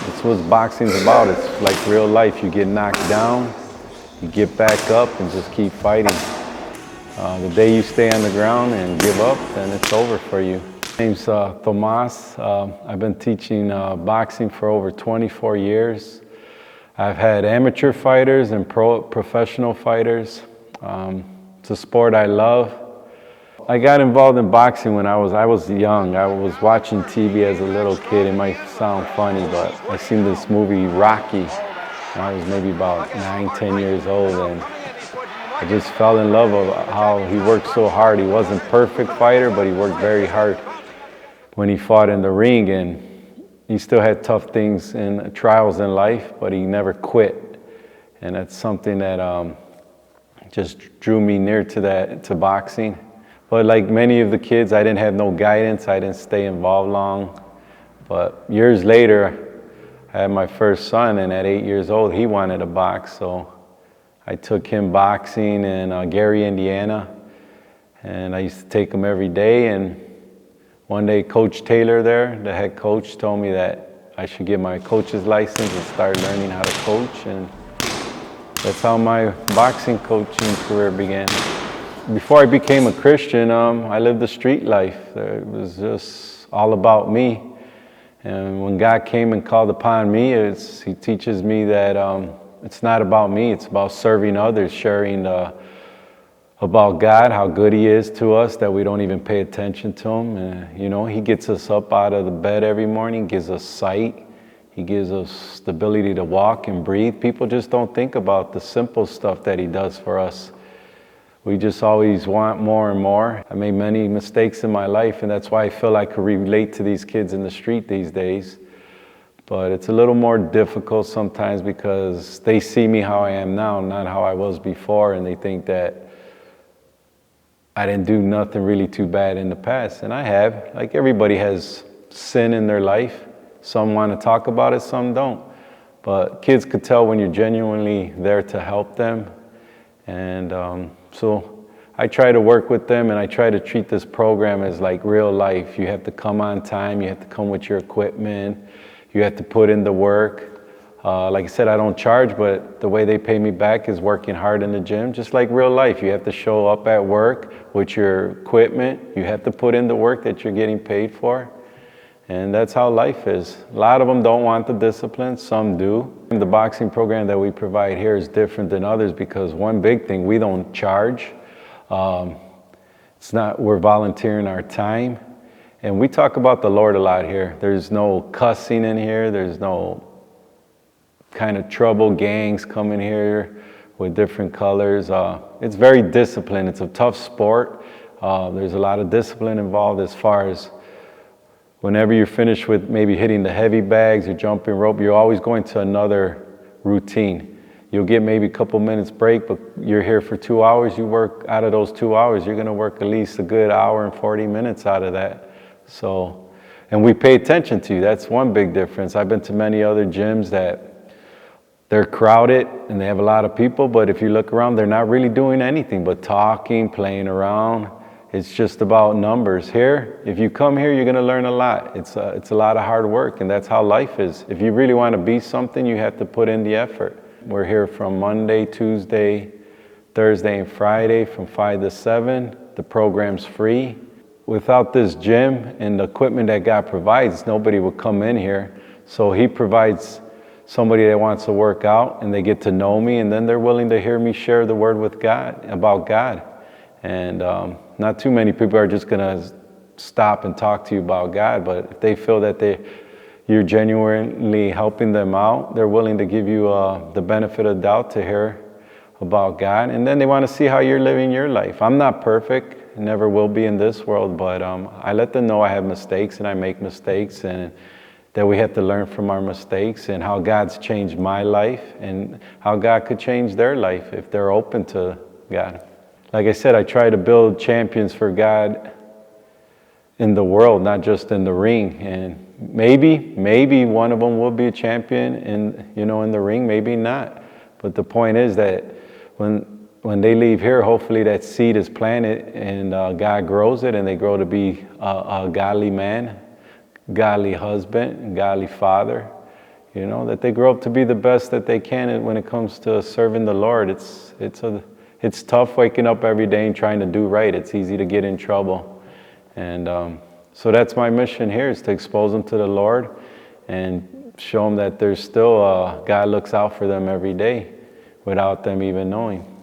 That's what boxing's about. It's like real life. You get knocked down, you get back up and just keep fighting. The day you stay on the ground and give up, then it's over for you. My name's Tomas. I've been teaching boxing for over 24 years. I've had amateur fighters and professional fighters. It's a sport I love. I got involved in boxing when I was young. I was watching TV as a little kid. It might sound funny, but I seen this movie Rocky when I was maybe about 9, 10 years old, and I just fell in love with how he worked so hard. He wasn't a perfect fighter, but he worked very hard when he fought in the ring, and he still had tough things and trials in life, but he never quit. And that's something that just drew me near to boxing. But like many of the kids, I didn't have no guidance. I didn't stay involved long. But years later, I had my first son, and at 8 years old, he wanted to box. So I took him boxing in Gary, Indiana, and I used to take him every day. And one day, Coach Taylor there, the head coach, told me that I should get my coach's license and start learning how to coach. And that's how my boxing coaching career began. Before I became a Christian, I lived the street life. It was just all about me. And when God came and called upon me, He teaches me that it's not about me, it's about serving others, sharing about God, how good He is to us, that we don't even pay attention to Him. And, He gets us up out of the bed every morning, gives us sight. He gives us the ability to walk and breathe. People just don't think about the simple stuff that He does for us. We just always want more and more. I made many mistakes in my life, and that's why I feel I could relate to these kids in the street these days. But it's a little more difficult sometimes because they see me how I am now, not how I was before, and they think that I didn't do nothing really too bad in the past. And I have. Like everybody has sin in their life. Some want to talk about it, some don't. But kids could tell when you're genuinely there to help them. And so I try to work with them, and I try to treat this program as like real life. You have to come on time, you have to come with your equipment, you have to put in the work. Like I said, I don't charge, but the way they pay me back is working hard in the gym, just like real life. You have to show up at work with your equipment, you have to put in the work that you're getting paid for. And that's how life is. A lot of them don't want the discipline, some do. The boxing program that we provide here is different than others because one big thing, we don't charge. We're volunteering our time. And we talk about the Lord a lot here. There's no cussing in here, there's no kind of trouble gangs coming here with different colors. It's very disciplined, it's a tough sport. There's a lot of discipline involved as far as whenever you're finished with maybe hitting the heavy bags or jumping rope, you're always going to another routine. You'll get maybe a couple minutes break, but you're here for 2 hours. You work out of those 2 hours, you're going to work at least a good hour and 40 minutes out of that. So, and we pay attention to you. That's one big difference. I've been to many other gyms that they're crowded and they have a lot of people, but if you look around, they're not really doing anything but talking, playing around. It's just about numbers. Here, if you come here, you're going to learn a lot. It's a lot of hard work, and that's how life is. If you really want to be something, you have to put in the effort. We're here from Monday, Tuesday, Thursday, and Friday from 5 to 7. The program's free. Without this gym and the equipment that God provides, nobody would come in here. So He provides somebody that wants to work out, and they get to know me, and then they're willing to hear me share the word with God, about God. And not too many people are just going to stop and talk to you about God, but if they feel that you're genuinely helping them out, they're willing to give you the benefit of doubt to hear about God, and then they want to see how you're living your life. I'm not perfect, never will be in this world, but I let them know I have mistakes and I make mistakes, and that we have to learn from our mistakes, and how God's changed my life and how God could change their life if they're open to God. Like I said, I try to build champions for God in the world, not just in the ring. And maybe one of them will be a champion in the ring, maybe not. But the point is that when they leave here, hopefully that seed is planted and God grows it, and they grow to be a godly man, godly husband and godly father. You know, that they grow up to be the best that they can when it comes to serving the Lord. It's tough waking up every day and trying to do right. It's easy to get in trouble. And so that's my mission here, is to expose them to the Lord and show them that there's still God looks out for them every day without them even knowing.